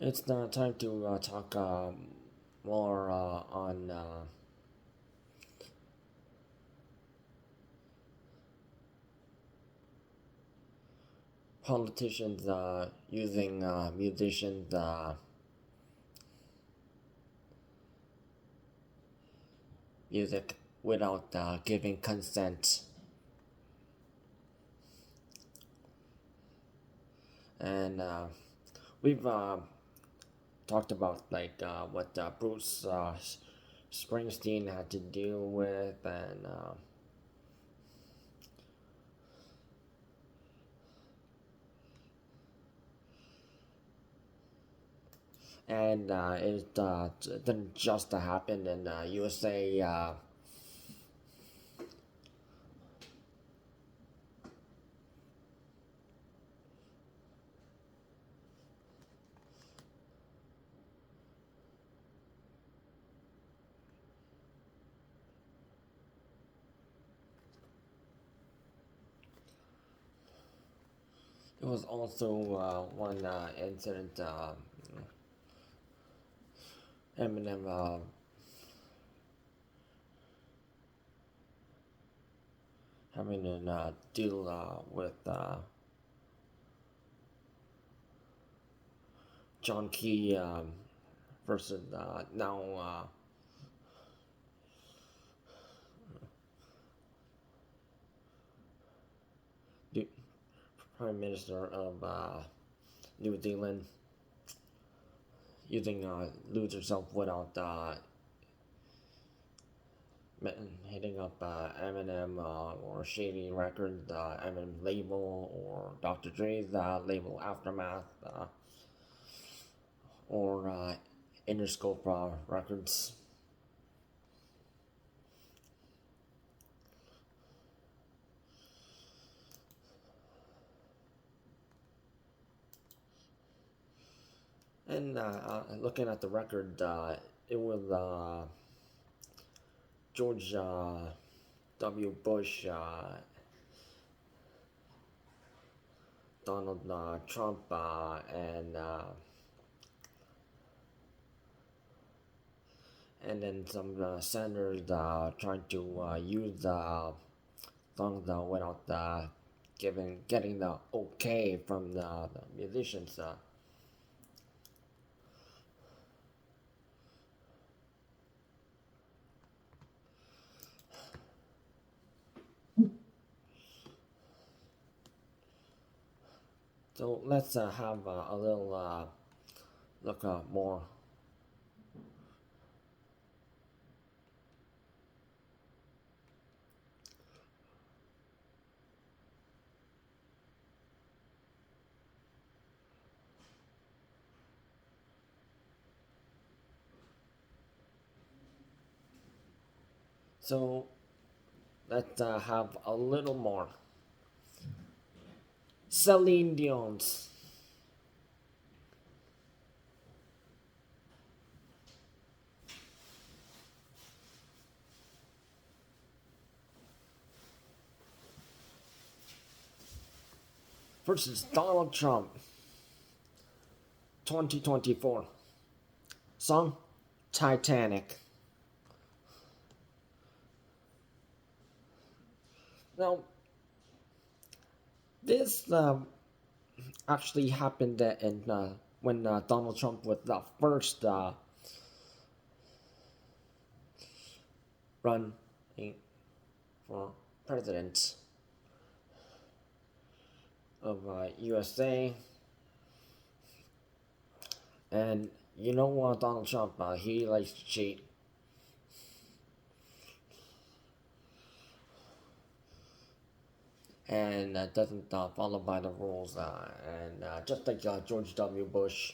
It's now time to talk more on politicians using musicians' music without giving consent. And we've talked about like what Bruce Springsteen had to deal with, and it didn't just happen in USA. It was also one incident. Eminem having to deal with John Key versus now the Prime Minister of New Zealand using Lose Yourself without hitting up Eminem or Shady Records, Eminem label, or Dr. Dre's label Aftermath, or Interscope Records. And looking at the record, it was George W. Bush, Donald Trump, and then some senators trying to use songs without getting the okay from the musicians. So let's have a little look more. So let's have a little more. Celine Dion's. Versus Donald Trump, 2024. Song Titanic. Now, this actually happened in when Donald Trump was the first run for president of USA. And you know what, Donald Trump, he likes to cheat. And doesn't follow by the rules. And just like George W. Bush.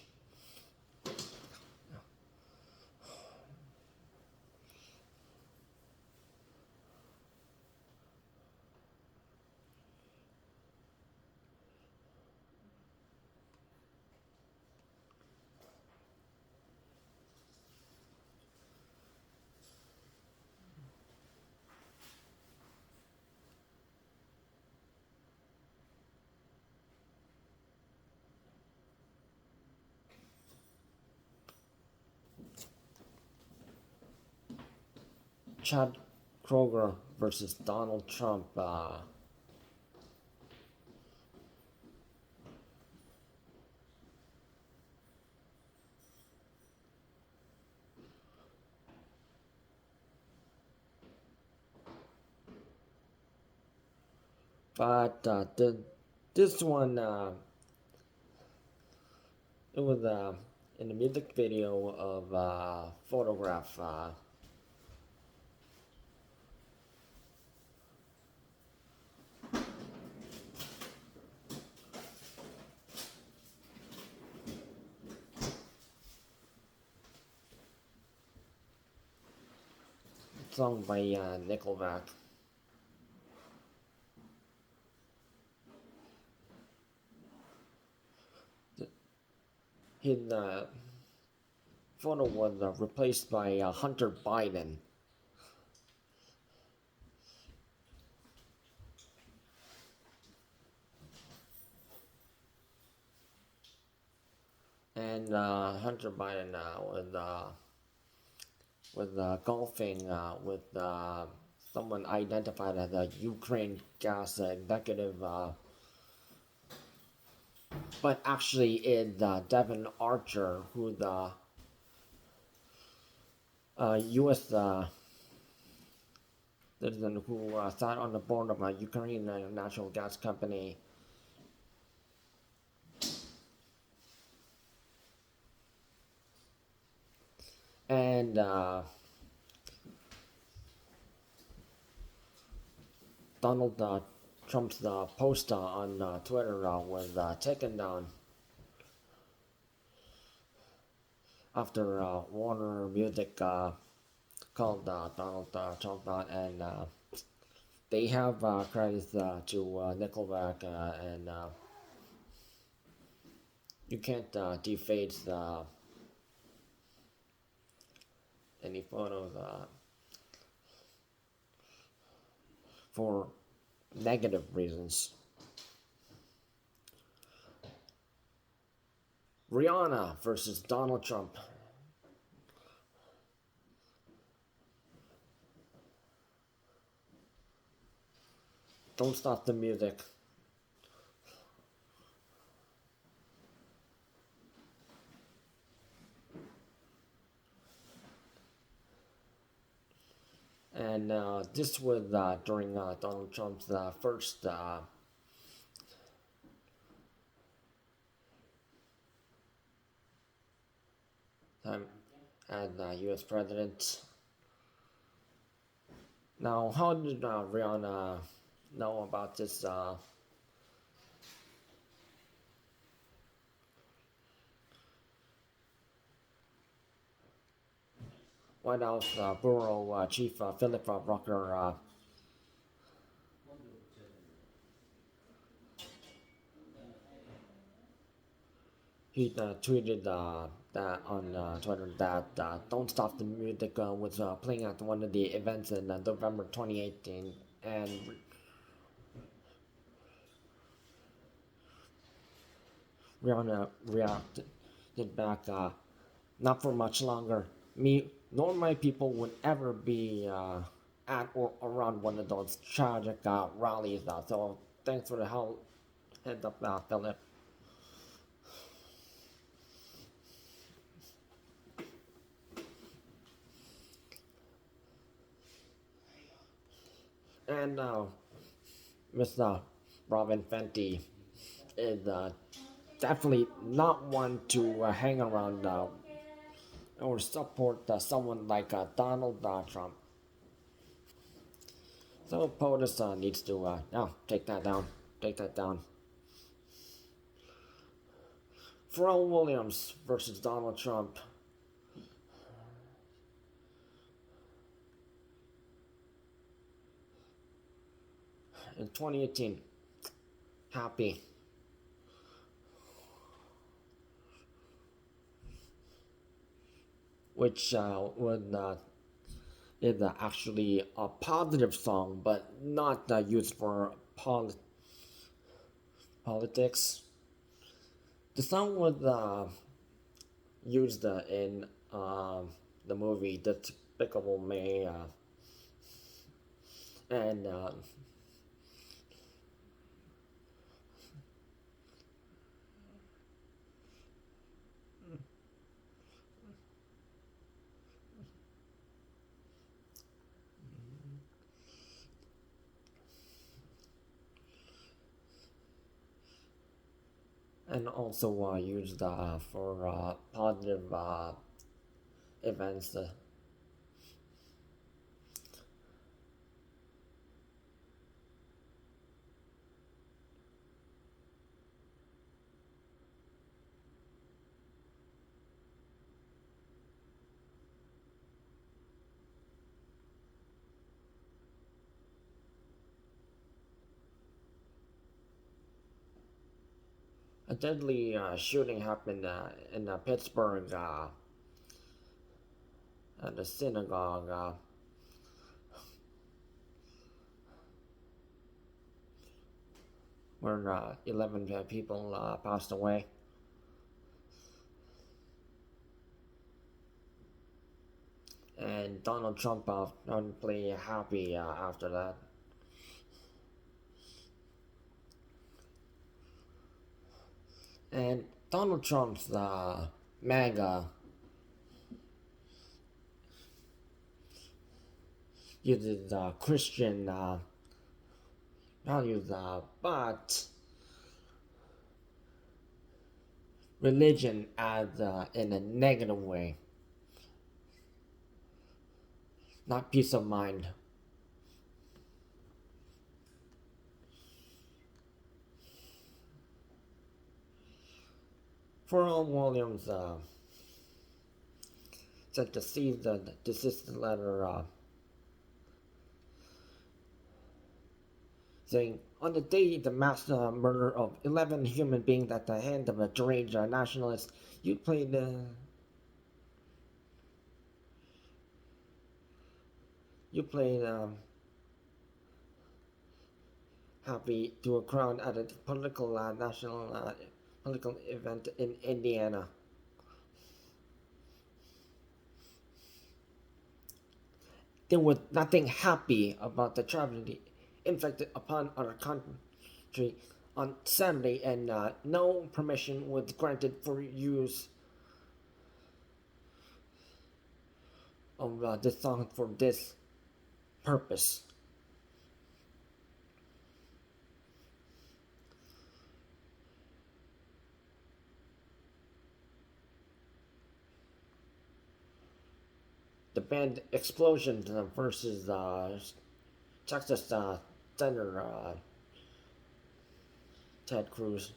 Chad Kroeger versus Donald Trump. But this one, it was in the music video of Photograph. Song by Nickelback. His photo was replaced by Hunter Biden. And Hunter Biden was golfing with someone identified as a Ukraine gas executive, but actually is Devin Archer, who's the U.S. citizen who sat on the board of a Ukraine natural gas company. And Donald Trump's post on Twitter was taken down after Warner Music called Donald Trump out, and they have credits to Nickelback, and you can't deface any photos for negative reasons. Rihanna versus Donald Trump. Don't stop the music. And this was during Donald Trump's first time as U.S. president. Now, how did Rihanna know about this? White House Bureau Chief Philip Rucker, he tweeted that on Twitter that Don't Stop the Music was playing at one of the events in November 2018, and Rihanna reacted back, not for much longer. Me nor my people would ever be at or around one of those tragic rallies. So thanks for the help. Heads up, Philip. And Mr. Robin Fenty is definitely not one to hang around or support someone like Donald Trump. So POTUS needs to take that down. Take that down. Pharrell Williams versus Donald Trump. In 2018, Happy. Which is actually a positive song, but not used for politics. The song was used in the movie Despicable Me and also used for positive events. A deadly shooting happened in Pittsburgh at a synagogue where 11 people passed away. And Donald Trump not play happy after that. And Donald Trump's MAGA uses Christian values, but religion as in a negative way, not peace of mind. Pharrell Williams sent a cease and desist letter saying, on the day the mass murder of 11 human beings at the hand of a deranged nationalist, you played you played happy to a crowd at a political national political event in Indiana. There was nothing happy about the tragedy inflicted upon our country on Saturday, and no permission was granted for use of this song for this purpose. The band Explosions versus Texas Senator Ted Cruz.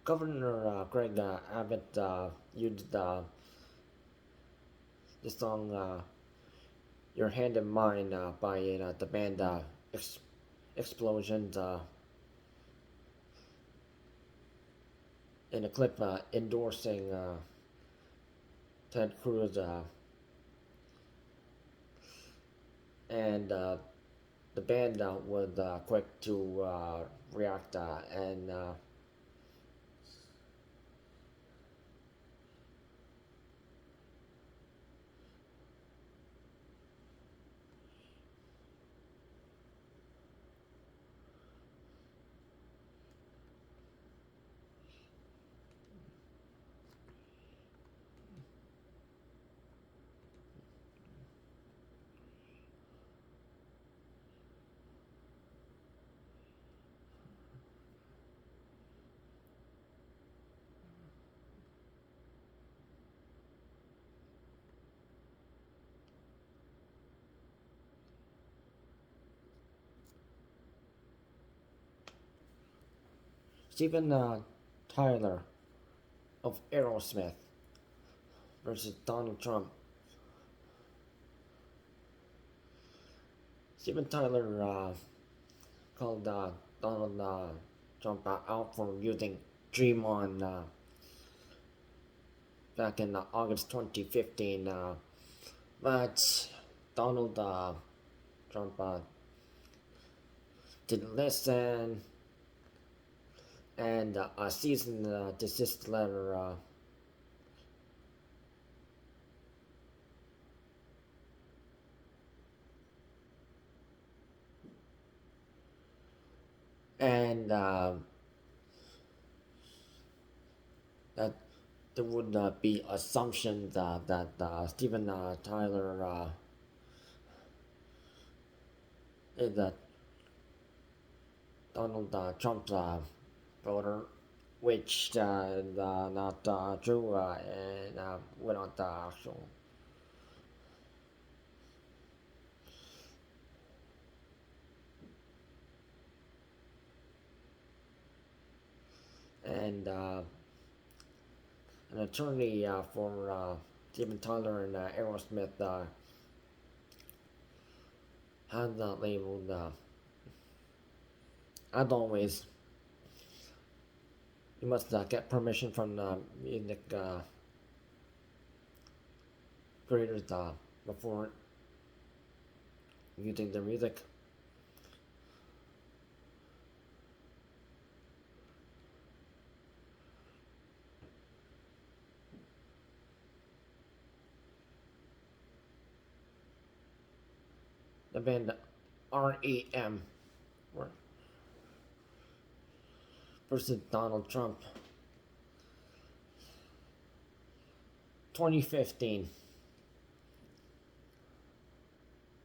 Governor Greg Abbott used the song Your Hand in Mine by the band Explosions in a clip endorsing Ted Cruz and the band was quick to react and Steven Tyler of Aerosmith versus Donald Trump. Steven Tyler called Donald Trump out for using Dream On back in August 2015, but Donald Trump didn't listen, and a cease and desist letter and that there would be assumptions that Steven Tyler is a Donald Trump's voter, which is not true, and we're not actual. And an attorney for Steven Tyler and Aerosmith has labeled, as always, you must get permission from music creators before using their music. The band R.E.M. versus Donald Trump. 2015.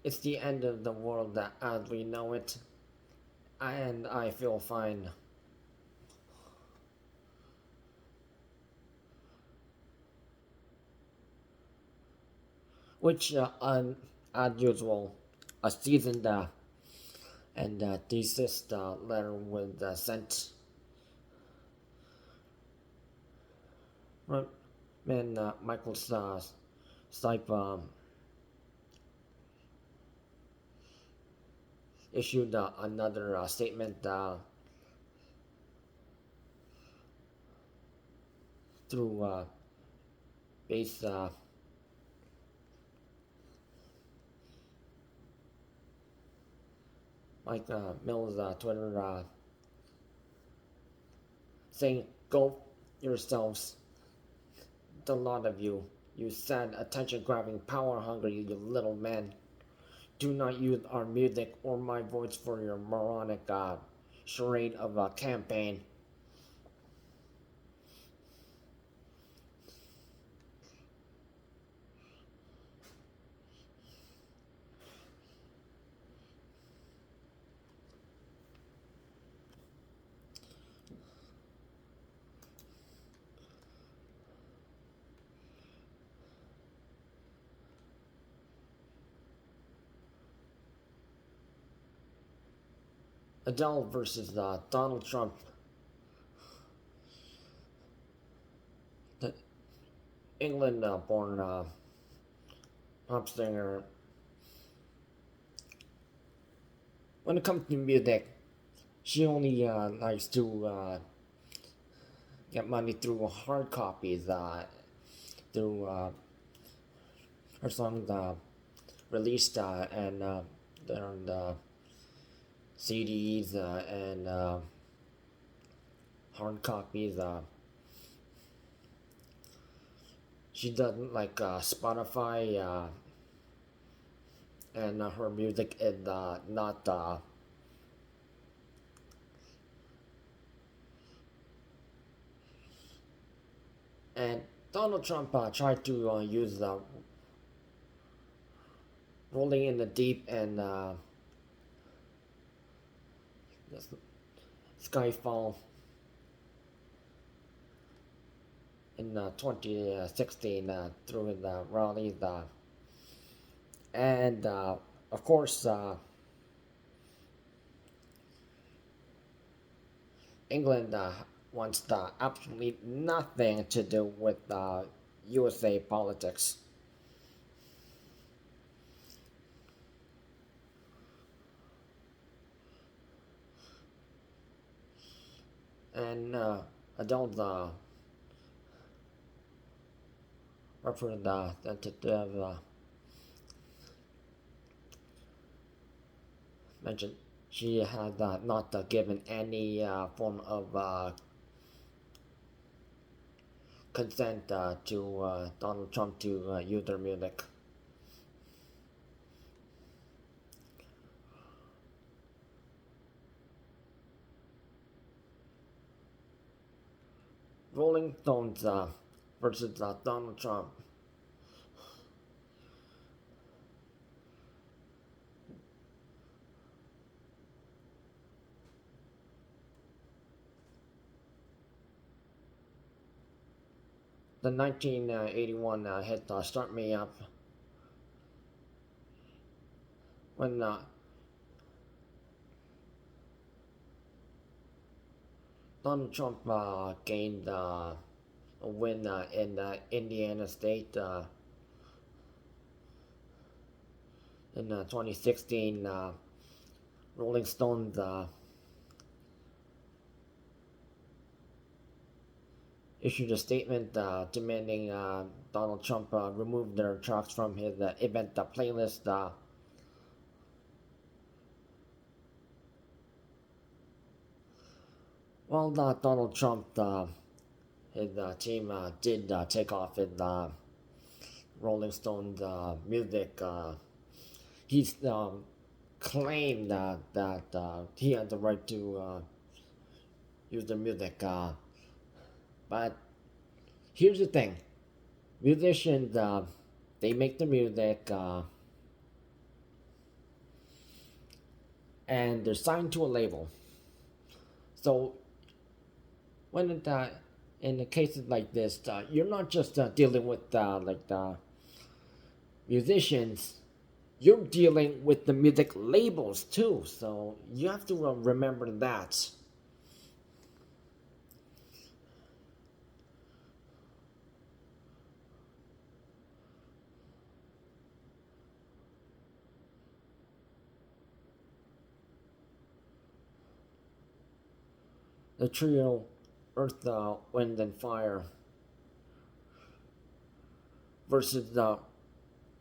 It's the end of the world as we know it, and I feel fine. Which, as usual, a seasoned and desist letter was sent. Man, Michael Stipe issued another statement through base Mike Mills' Twitter saying, "Go yourselves, the lot of you, you sad, attention-grabbing, power-hungry, you little men. Do not use our music or my voice for your moronic charade of a campaign." Adele versus Donald Trump. The England-born pop singer. When it comes to music, she only likes to get money through hard copies, through her songs released and they're on the CDs and hard copies. She doesn't like Spotify, and her music is not and Donald Trump tried to use Rolling in the Deep and Skyfall in 2016 through his rallies, and of course England wants absolutely nothing to do with USA politics. And Adele's representative mentioned she had not given any form of consent to Donald Trump to use their music. Rolling Stones versus Donald Trump. The 1981 hit Start Me Up when Donald Trump gained a win in Indiana State in 2016. Rolling Stones issued a statement demanding Donald Trump remove their tracks from his event playlist. While Donald Trump, his team did take off his Rolling Stones music, he's claimed that he had the right to use the music. But here's the thing: musicians, they make the music, and they're signed to a label. So when in the cases like this, you're not just dealing with musicians. You're dealing with the music labels too. So you have to remember that. The trio Earth, Wind, and Fire versus the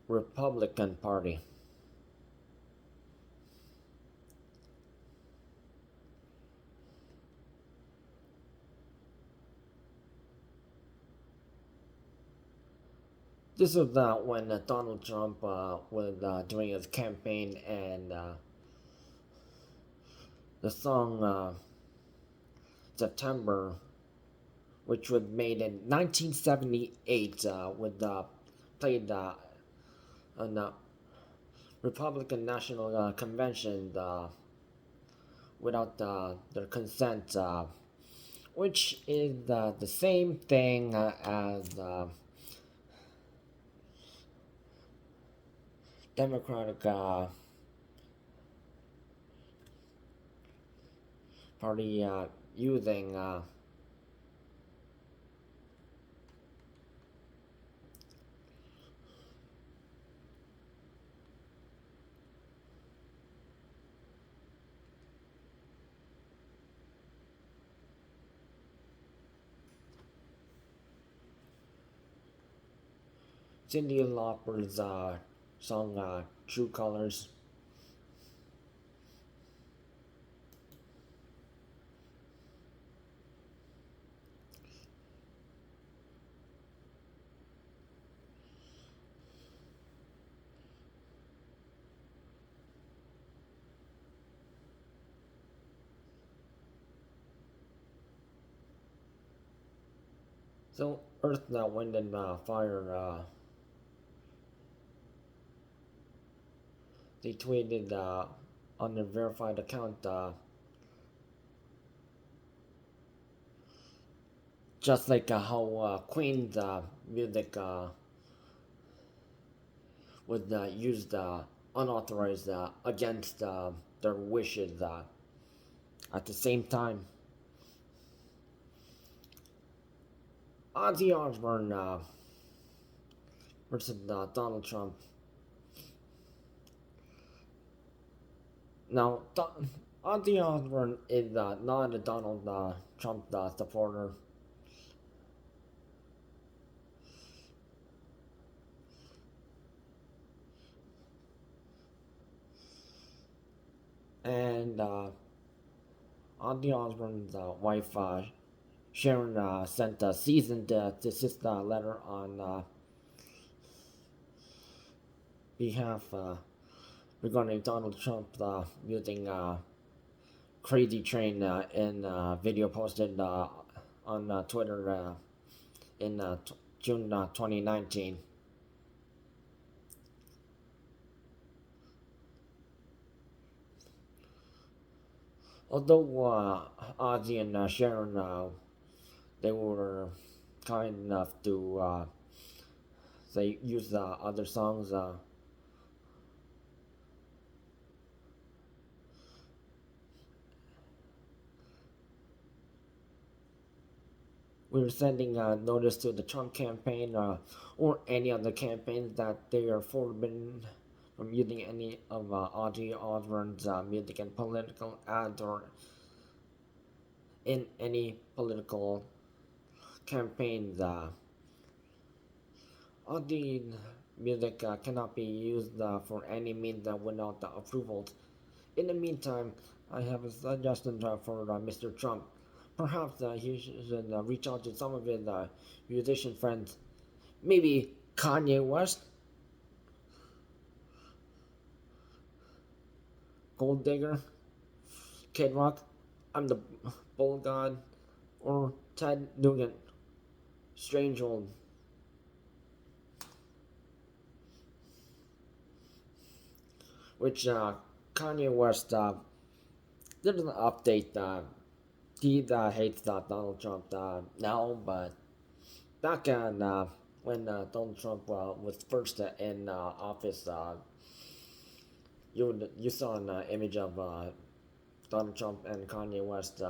Republican Party. This was when Donald Trump was doing his campaign, and the song September, which was made in 1978, was played on the Republican National Convention without their consent, which is the same thing as Democratic Party using Cyndi Lauper's song True Colors. So Earth, Wind, and Fire, they tweeted on their verified account, just like how Queen's music was used unauthorized against their wishes. At the same time, Ozzy Osbourne versus Donald Trump. Now, Ozzy Osbourne is not a Donald Trump supporter. And Ozzy Osbourne's wife, Sharon, sent a cease and desist letter on behalf regarding Donald Trump using Crazy Train in video posted on Twitter in June 2019. Although Ozzy and Sharon, they were kind enough to they use other songs. We were sending a notice to the Trump campaign or any other campaigns that they are forbidden from using any of Ozzy Osbourne's music in political ads or in any political campaigns. Ozzy music cannot be used for any means without the approvals. In the meantime, I have a suggestion for Mr. Trump. Perhaps he should reach out to some of his musician friends. Maybe Kanye West, Gold Digger, Kid Rock, I'm the Bull God, or Ted Nugent, Strange Old. Which Kanye West did an update. He hates Donald Trump now, but back in when Donald Trump was first in office, you saw an image of Donald Trump and Kanye West.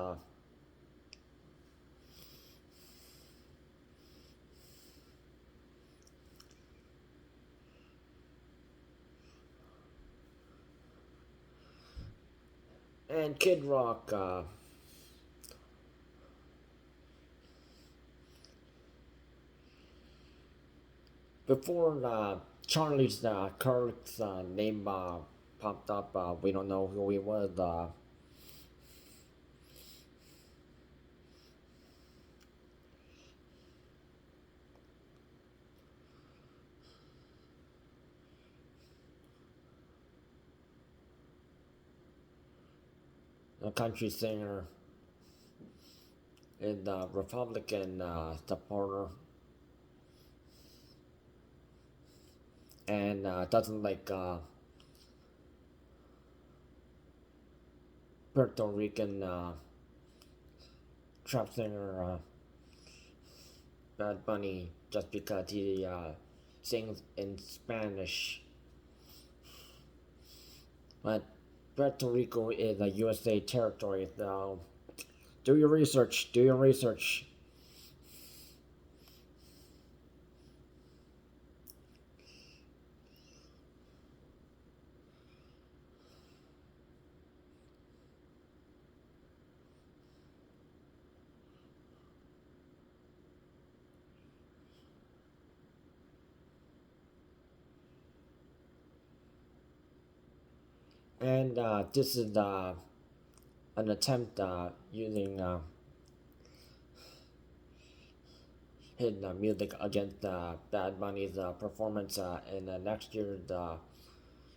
And Kid Rock. Before Charlie's Kirk's name popped up, we don't know who he was. A country singer and Republican supporter, and doesn't like Puerto Rican trap singer Bad Bunny just because he sings in Spanish. But Puerto Rico is a USA territory, so do your research. Do your research. And this is an attempt using his music against Bad Bunny's performance in next year's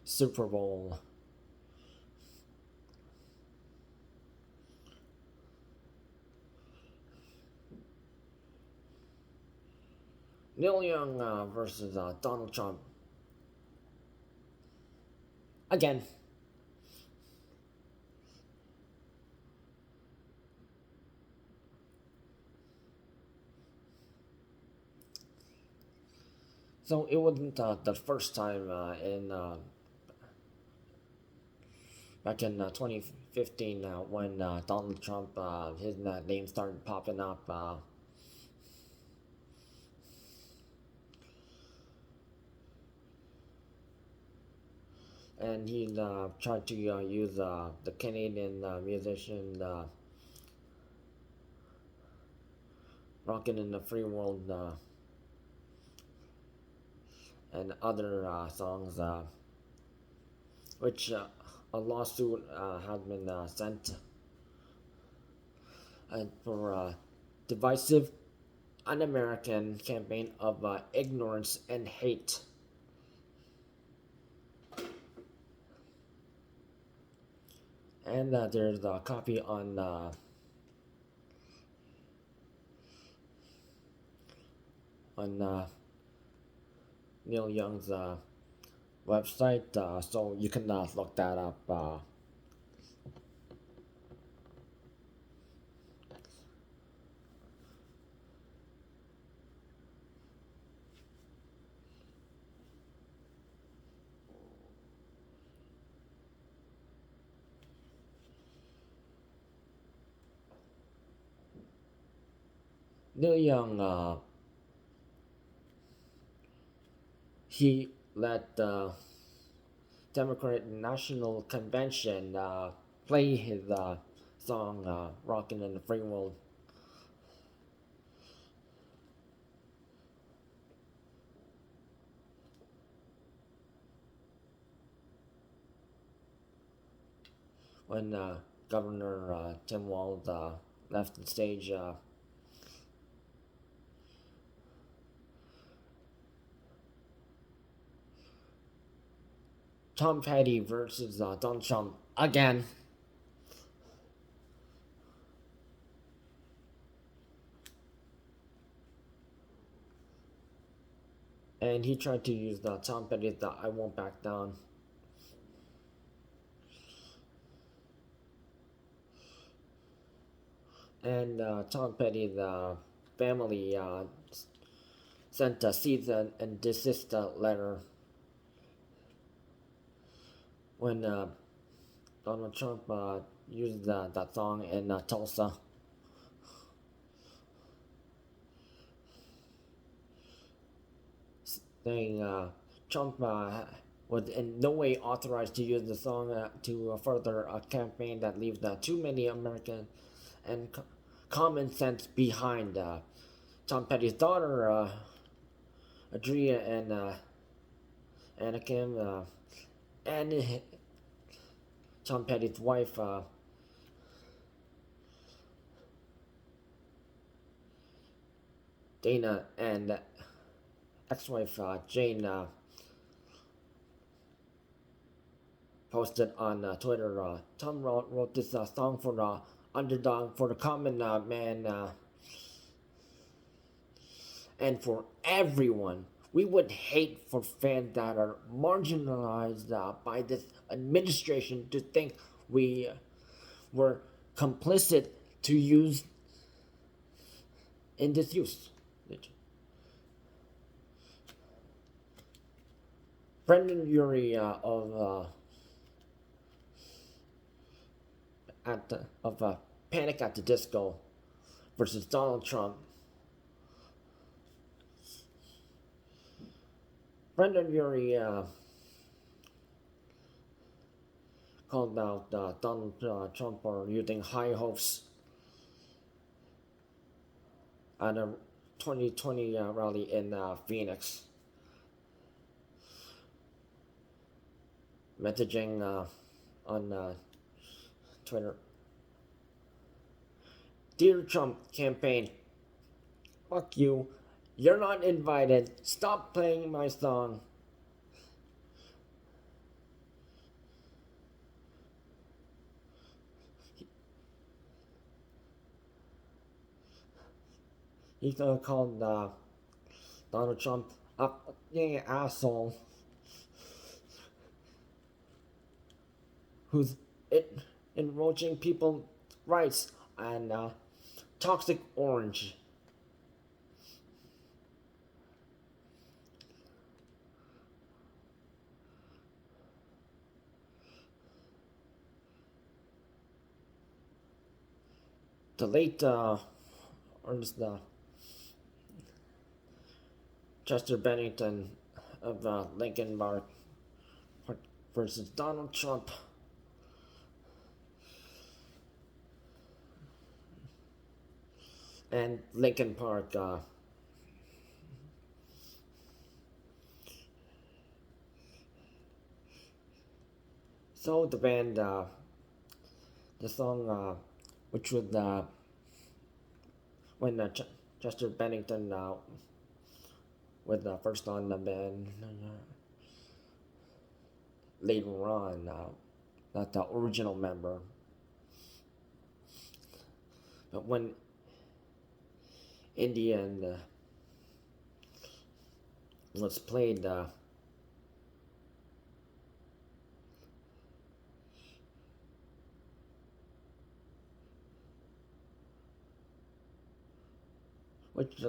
Super Bowl. Neil Young versus Donald Trump. Again. So it wasn't the first time in back in 2015 when Donald Trump his name started popping up. And he tried to use the Canadian musician "Rockin' in the Free World" and other songs, which a lawsuit has been sent for divisive, un-American campaign of ignorance and hate. And there's a copy on Neil Young's website, so you can look that up. Neil Young, he led the Democratic National Convention play his song "Rockin' in the Free World." When Governor Tim Walz left the stage, Tom Petty versus Donald Trump again. And he tried to use the Tom Petty's "I Won't Back Down." And Tom Petty's family sent a cease and desist letter when Donald Trump used that song in Tulsa. Saying Trump was in no way authorized to use the song to further a campaign that leaves too many Americans and common sense behind. Tom Petty's daughter, Adria and Anakim, and Tom Petty's wife, Dana, and ex-wife Jane posted on Twitter. Tom wrote this song for the underdog, for the common man, and for everyone. We would hate for fans that are marginalized by this administration to think we were complicit to use in this use. Brendan Urie of Panic at the Disco versus Donald Trump. Brendan Urie called out Donald Trump for using high hopes at a 2020 rally in Phoenix. Messaging on Twitter. Dear Trump campaign, fuck you. You're not invited. Stop playing my song. He's called Donald Trump a fucking asshole who's encroaching people's rights and toxic orange. The late Chester Bennington of Lincoln Park versus Donald Trump. And Lincoln Park So the band, the song, which was when Chester Bennington was first on the band, later on, not the original member, but when Indian was played, which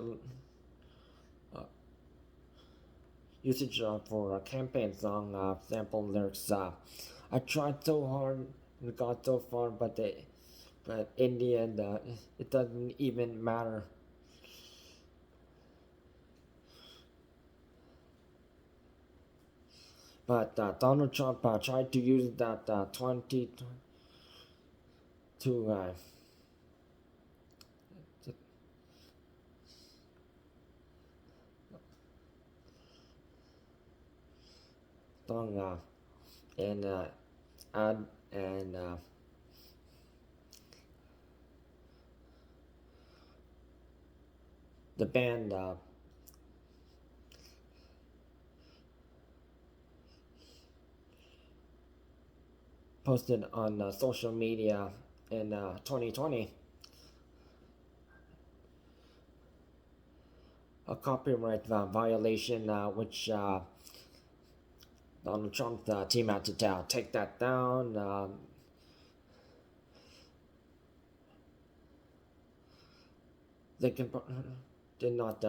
usage for a campaign song, sample lyrics. I tried so hard and got so far, but in the end, it doesn't even matter. But Donald Trump tried to use that 20 to song and add and the band posted on social media in 2020 a copyright violation, which Donald Trump's team had to take that down. They did not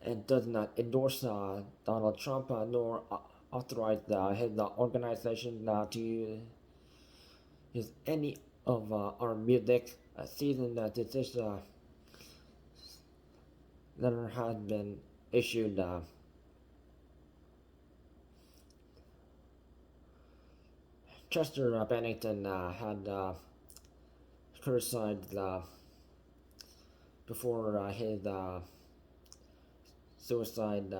and does not endorse Donald Trump nor authorize his organization to use any of our music. Season this is letter has been issued. Chester Bennington had criticized before his suicide.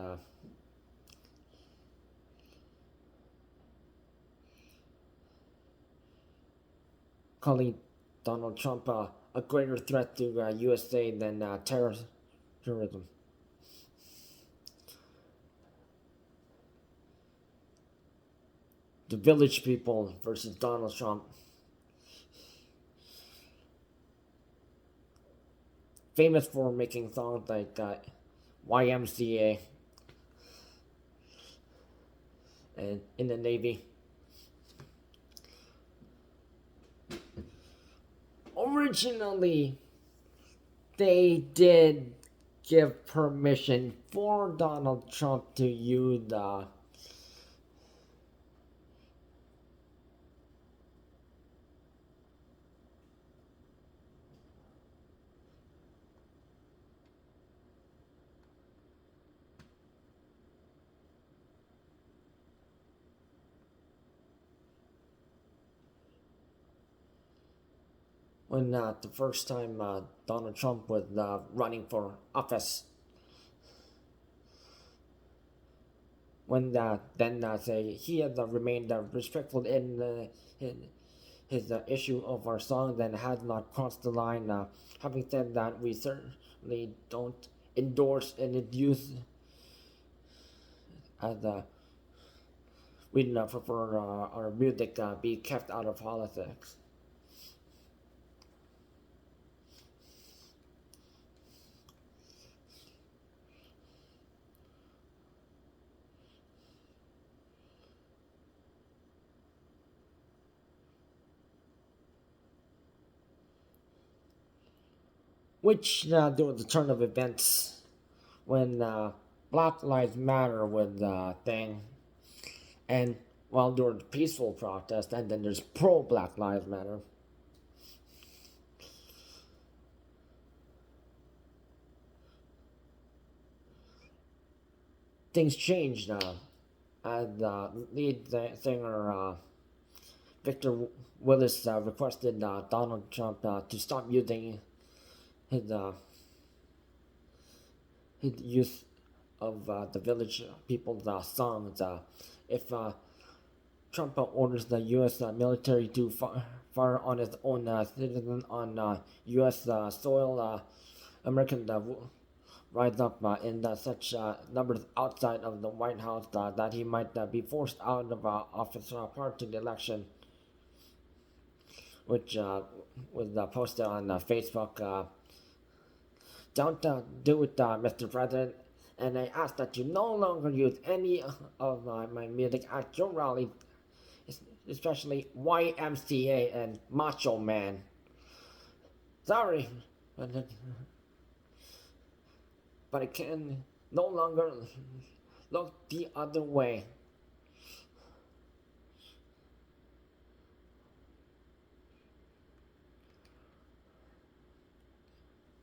Calling Donald Trump a greater threat to USA than terrorism. The Village People versus Donald Trump. Famous for making songs like YMCA and in the Navy. Originally, they did give permission for Donald Trump to use when the first time Donald Trump was running for office. When then say he has remained respectful in his issue of our songs and has not crossed the line. Having said that, we certainly don't endorse any use as we prefer our music be kept out of politics. Which during the turn of events, when Black Lives Matter was thing, and well, during the peaceful protest, and then there's pro Black Lives Matter. Things changed as lead singer Victor Willis requested Donald Trump to stop using his use of the Village People's songs. If Trump orders the U.S. Military to fire on its own citizens on U.S. Soil. American rise up in such numbers outside of the White House that he might be forced out of office prior to the election, which was posted on Facebook. Don't do it, Mr. President. And I ask that you no longer use any of my music at your rallies, especially YMCA and Macho Man. Sorry, but I can no longer look the other way.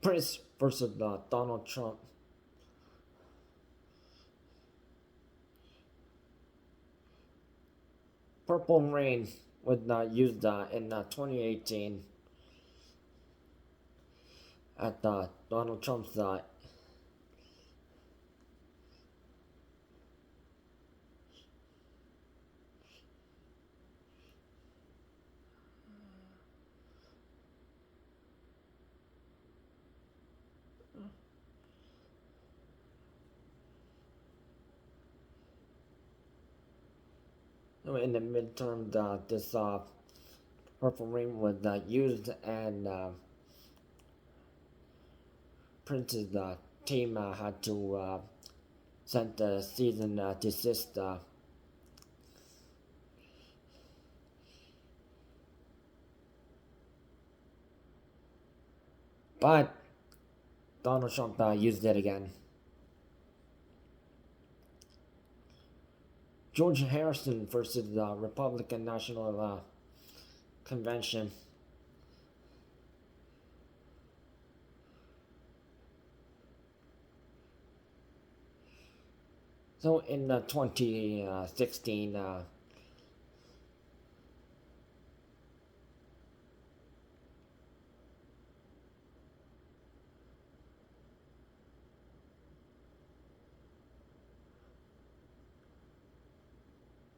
Prince versus Donald Trump. Purple Rain was used in 2018 at Donald Trump's in the midterm. This Purple Rain was used, and Prince's team had to send the season desist. But Donald Trump used it again. George Harrison versus the Republican National Convention. So in 2016,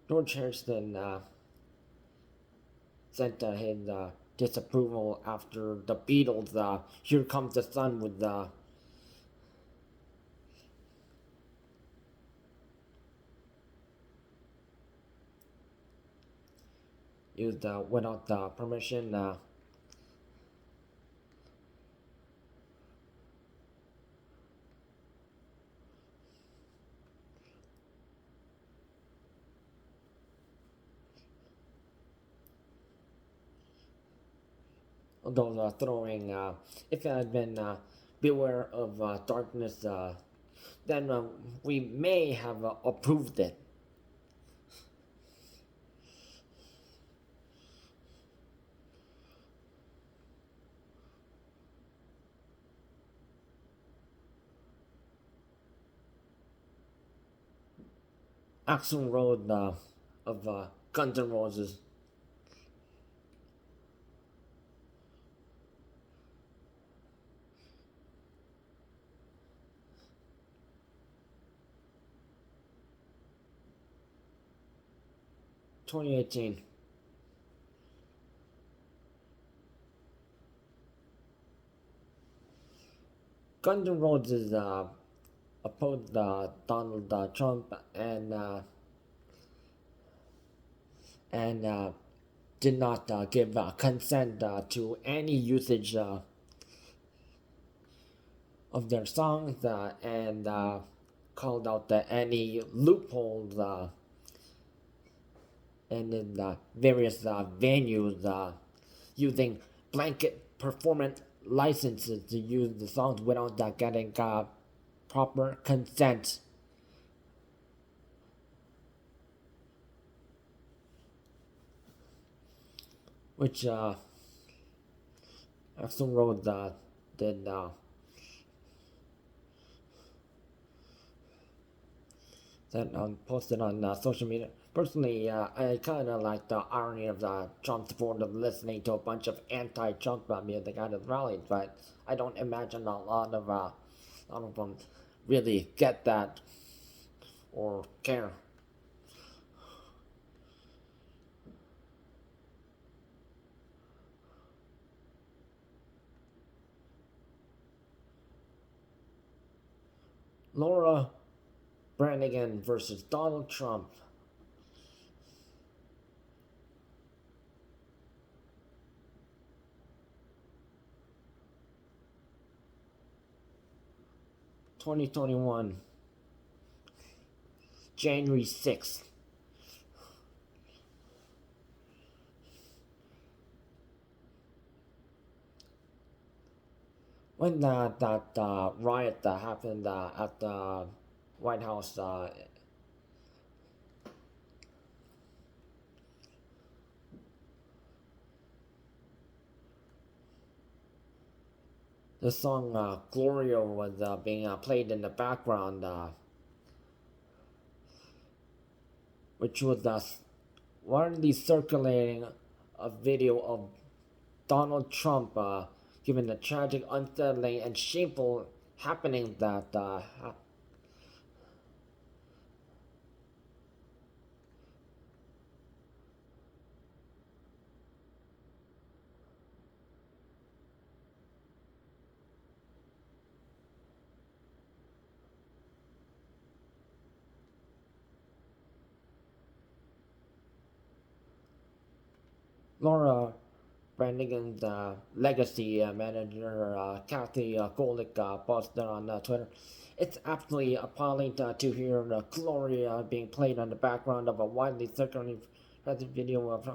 'George Harrison sent his disapproval after the Beatles' "Here Comes the Sun" with used without permission. Although throwing, if it had been "Beware of Darkness," then we may have approved it. Axl Rose of Guns N' Roses. (2018) Guns N' Roses opposed Donald Trump and did not give consent to any usage of their songs and called out any loopholes and in various venues using blanket performance licenses to use the songs without getting proper consent. Which Axl Rose did that posted on social media. Personally, I kind of like the irony of Trump supporters listening to a bunch of anti-Trump music at his rallies, but I don't imagine a lot of them really get that or care. Laura Branigan versus Donald Trump. 2021, January 6th. When that riot happened at the White House, the song Gloria was being played in the background, which was widely circulating a video of Donald Trump giving the tragic, unsettling, and shameful happening that Laura Branigan's legacy manager, Kathy Golick, posted on Twitter. It's absolutely appalling to hear Gloria being played on the background of a widely circulating video of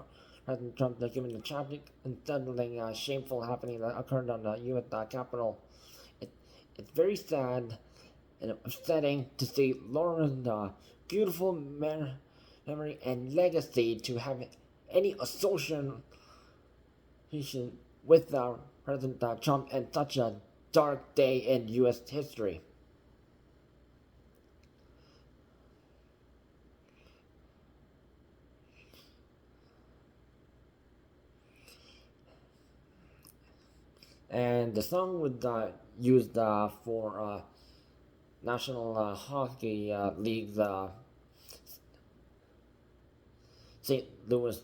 President Trump giving the tragic, unsettling, shameful happening that occurred on the U.S. Capitol. It, it's very sad and upsetting to see Laura's beautiful memory and legacy to have any association with President Trump and such a dark day in U.S. history. And the song was used for National Hockey League's St. Louis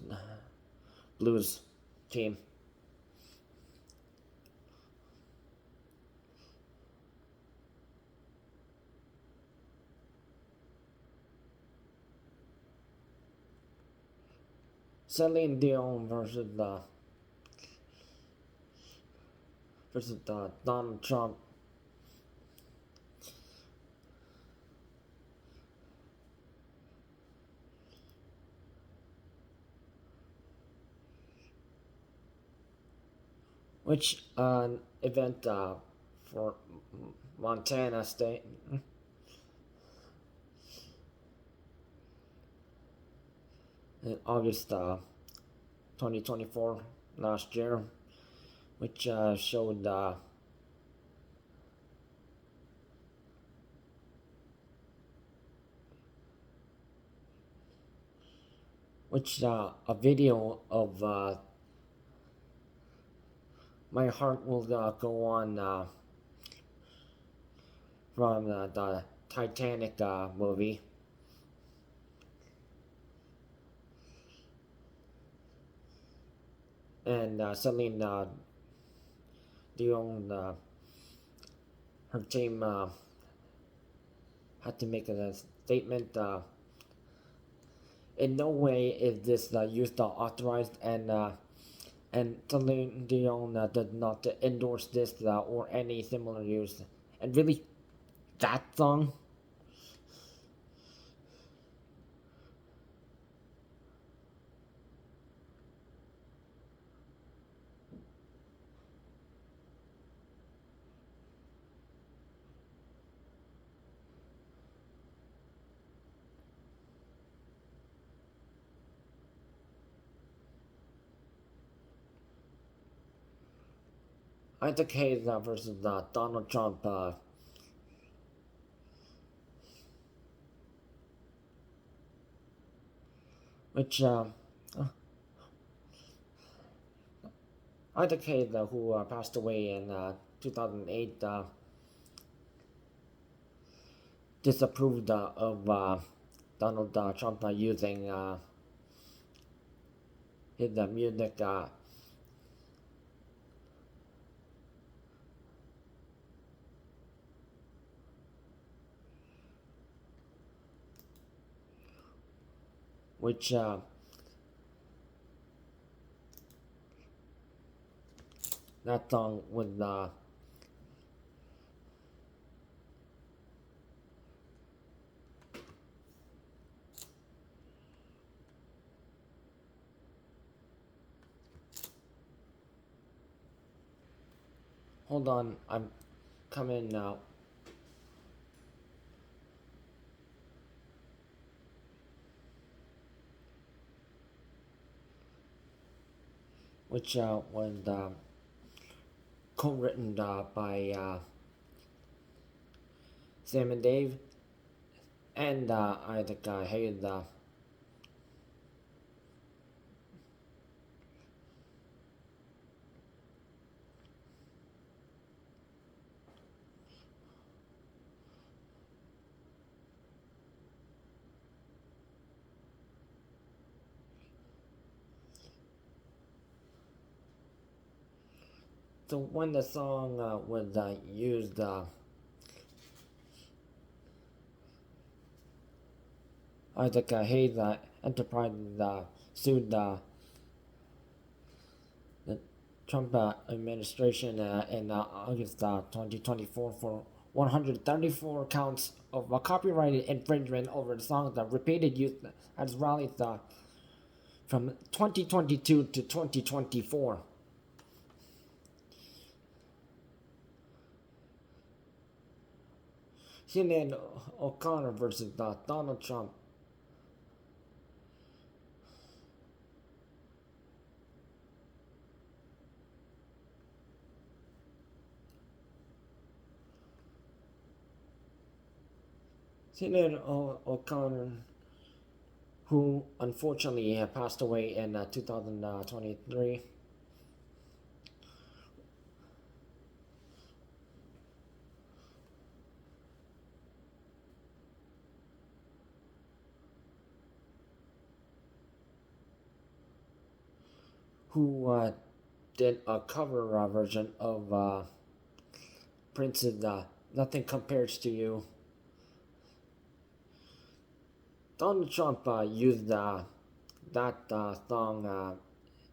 Blues team. Celine Dion versus Donald Trump. Which event for Montana State in August 2024 last year, which showed a video of My Heart Will Go On from the Titanic movie. And Celine Dion, her team had to make a statement. In no way is this use authorized, and Celine Dion did not endorse this or any similar use. And really, that song. Isaac Hayes versus Donald Trump. Which Isaac Hayes, who passed away in 2008, disapproved of Donald Trump using his music which that song with hold on, I'm coming now. Which was co-written by Sam and Dave, and I think hated so when the song was used, I think Hayes Enterprise sued the Trump administration in August 2024 for 134 counts of copyrighted infringement over the song's repeated use as rallies from 2022 to 2024. Sinead O'Connor versus Donald Trump. Sinead O'Connor, who unfortunately passed away in 2023. Who did a cover version of Prince's Nothing Compares to You. Donald Trump used that song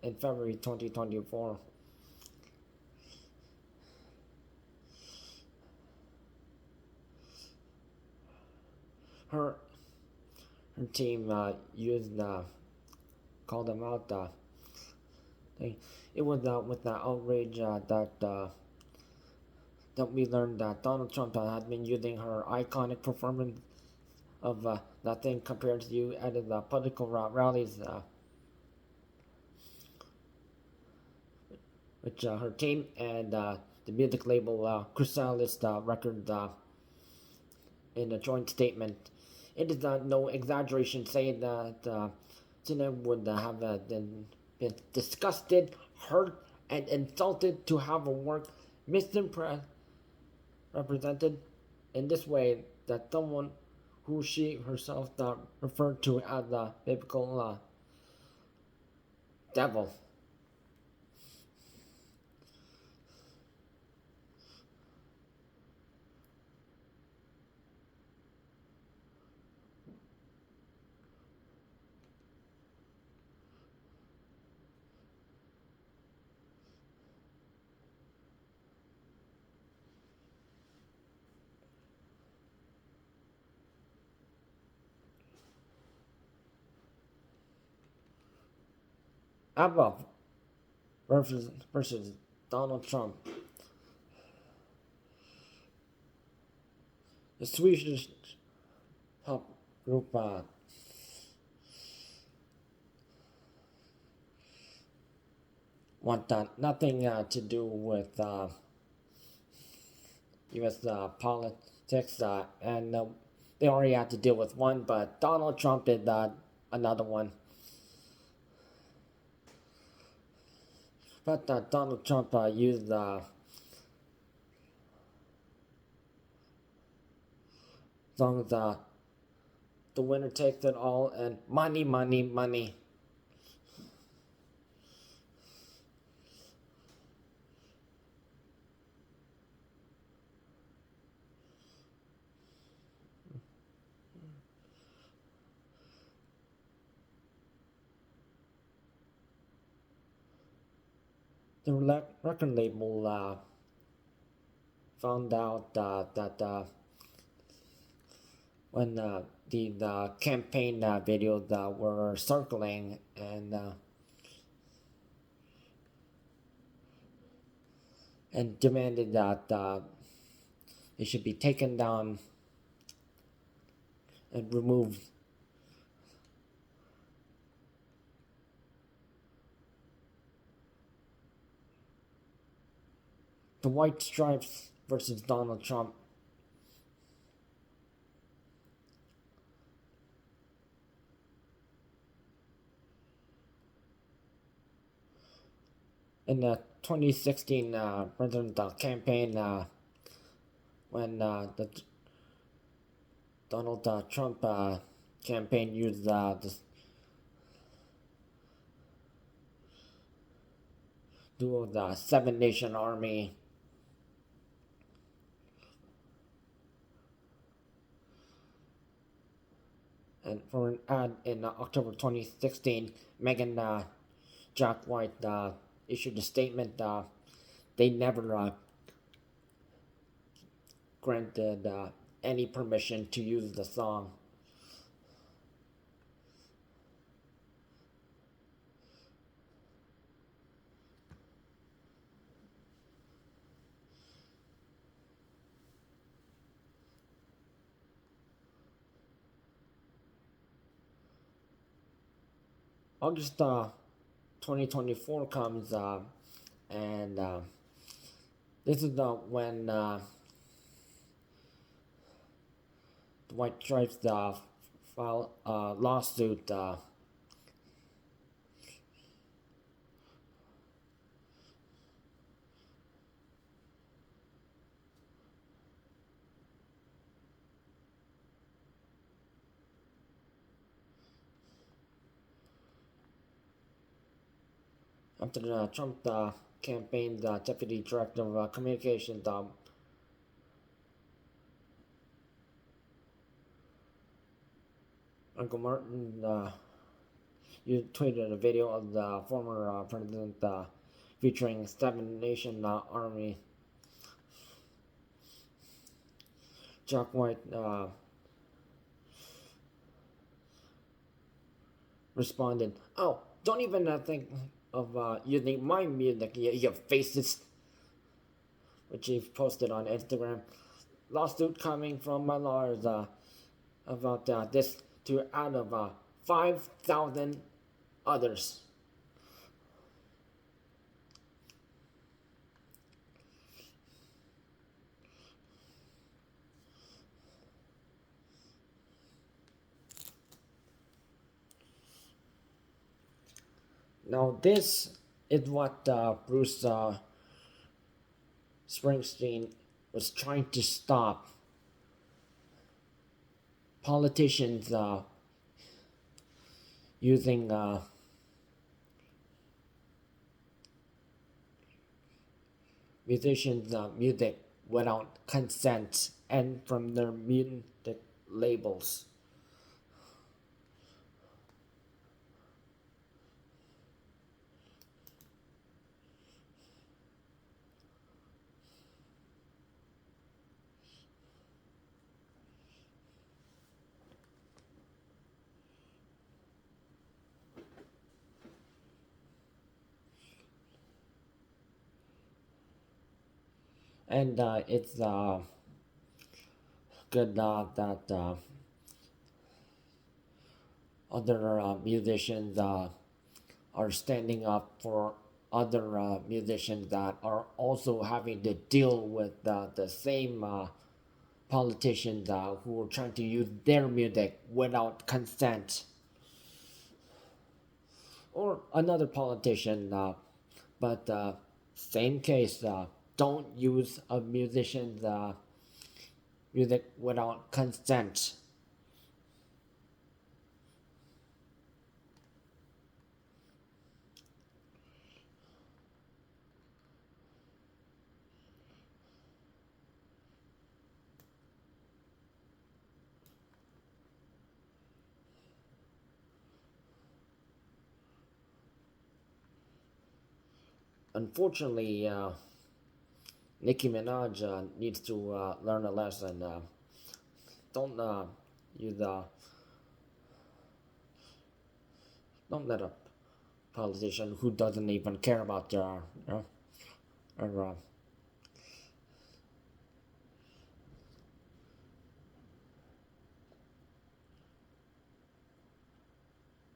in February 2024. Her team used called him out. It was with the outrage that we learned that Donald Trump had been using her iconic performance of Nothing Compared to You at his political rallies, which her team and the music label Chrysalis Records in a joint statement. It is no exaggeration saying that Tina would have been disgusted, hurt, and insulted to have her work misrepresented in this way, that someone who she herself referred to as the biblical devil. ABBA versus Donald Trump. The Swedish pop group want nothing to do with U.S. politics, and they already had to deal with one, but Donald Trump did another one. But Donald Trump used songs The Winner Takes It All and Money, Money, Money. the record label found out that when the campaign videos were circling and demanded that it should be taken down and removed. The White Stripes versus Donald Trump. In the 2016 presidential campaign, when the Donald Trump campaign used the duo the Seven Nation Army and for an ad in October 2016, Megan Jack White issued a statement they never granted any permission to use the song. August 2024 comes and this is when the White Stripes file a lawsuit after the Trump campaign's deputy director of communications Uncle Martin you tweeted a video of the former president featuring Seven Nation Army. Jack White responded, "Oh, don't even think of using my music, you faces," which he posted on Instagram. Lawsuit coming from my lawyers about this to out of 5,000 others. Now this is what Bruce Springsteen was trying to stop. Politicians using musicians' music without consent and from their music labels. And it's good that other musicians are standing up for other musicians that are also having to deal with the same politicians who are trying to use their music without consent. Or another politician, but same case, don't use a musician's music without consent. unfortunately, Nicki Minaj needs to learn a lesson. Don't use don't let a politician who doesn't even care about their or,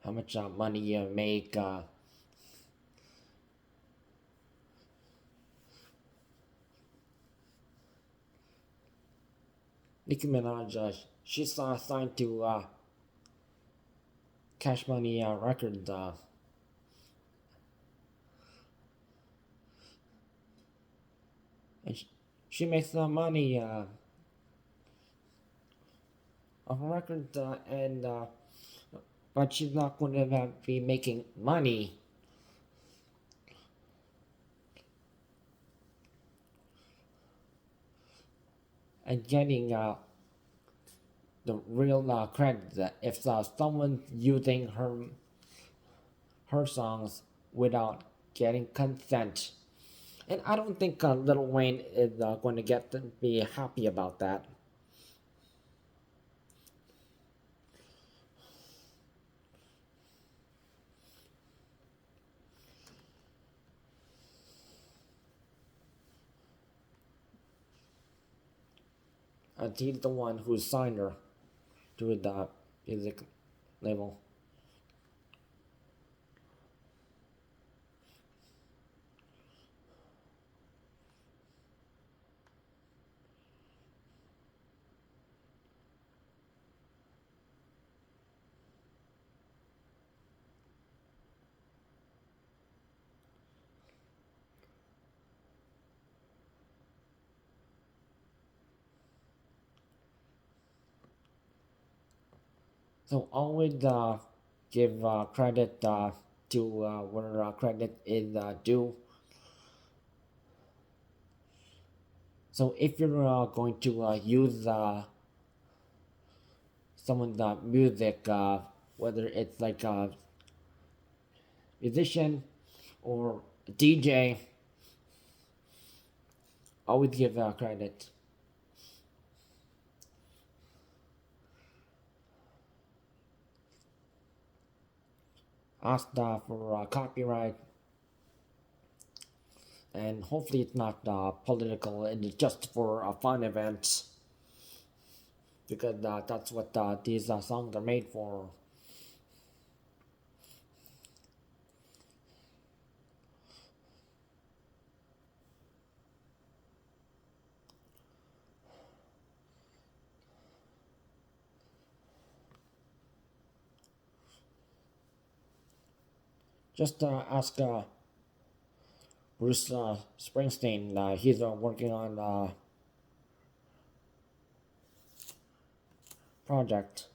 how much money you make. Nicki Minaj, she's signed to Cash Money Records, and she makes money off a record, and but she's not going to be making money and getting the real credit if someone's using her songs without getting consent. And I don't think Lil Wayne is going to get to be happy about that. And he's the one who signed her to the music label. So always give credit to where credit is due. So if you're going to use someone's music, whether it's like a musician or a DJ, always give credit. Ask for copyright, and hopefully it's not political and it's just for a fun event, because that's what these songs are made for. Just ask Bruce Springsteen. He's working on a project.